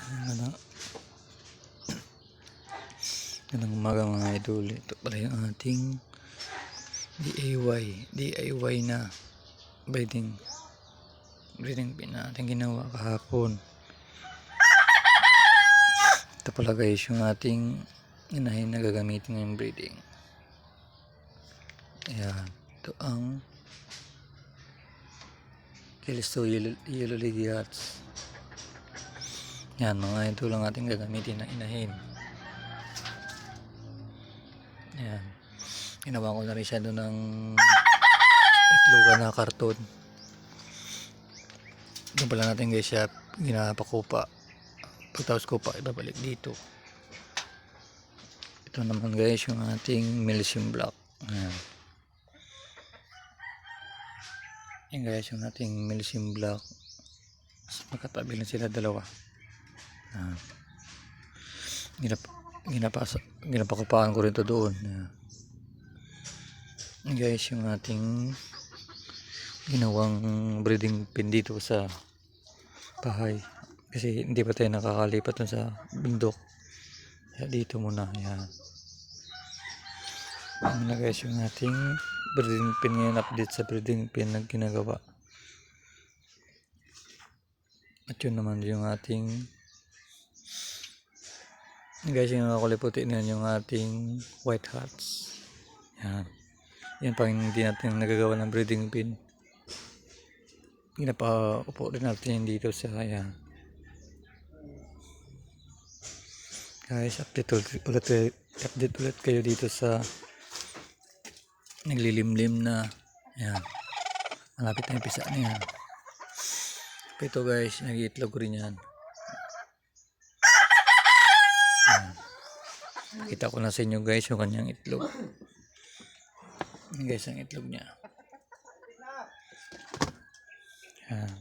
Ano, Magandang umaga mga idol. Ito pala yung ating DIY na breeding pin na ating ginawa kahapon. Ito pala guys yung ating inahin na gagamitin ngayong breeding. Ayan, ito ang Kilisto Yellow Ligiats. Yan mga idol ang ating gagamitin na inahin. Ayan, ginawa ko na rin siya doon ng itlogan na karton. Doon pala natin guys siya ginapakupa. Pagtapos ko pa ibabalik dito. Ito naman guys yung ating milsim block. Ayan. Yan guys yung ating milsim block. Magkatabi lang sila dalawa. Ayan. Ginapakupaan ko rin ito doon. Ayan. Yan guys yung ating ginawang breeding pin dito sa bahay. Kasi hindi pa tayo nakakalipat dun sa bundok. Kaya dito muna. Ayan. Yan na guys yung ating breeding pin ngayon. Update sa breeding pin na ginagawa. At yun naman yung ating guys yung kulay puti na yung ating white hats. Yan. Yan pang hindi natin nagagawa ng breeding pin. Ginapaupo din natin dito sa ayan. Guys, update ulit kayo dito sa naglilimlim na. Ayan. Malapit na yung pisa na yan. Ito guys, nag-iitlog rin yan. Ayan. Pakita ko na sa inyo guys yung kanyang itlog. Ayan guys ang itlog niya. Ayan.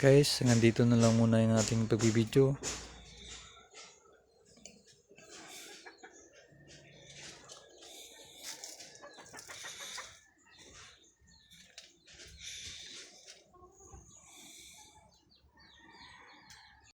Guys, hanggang dito na lang muna yung ating pagbibideo.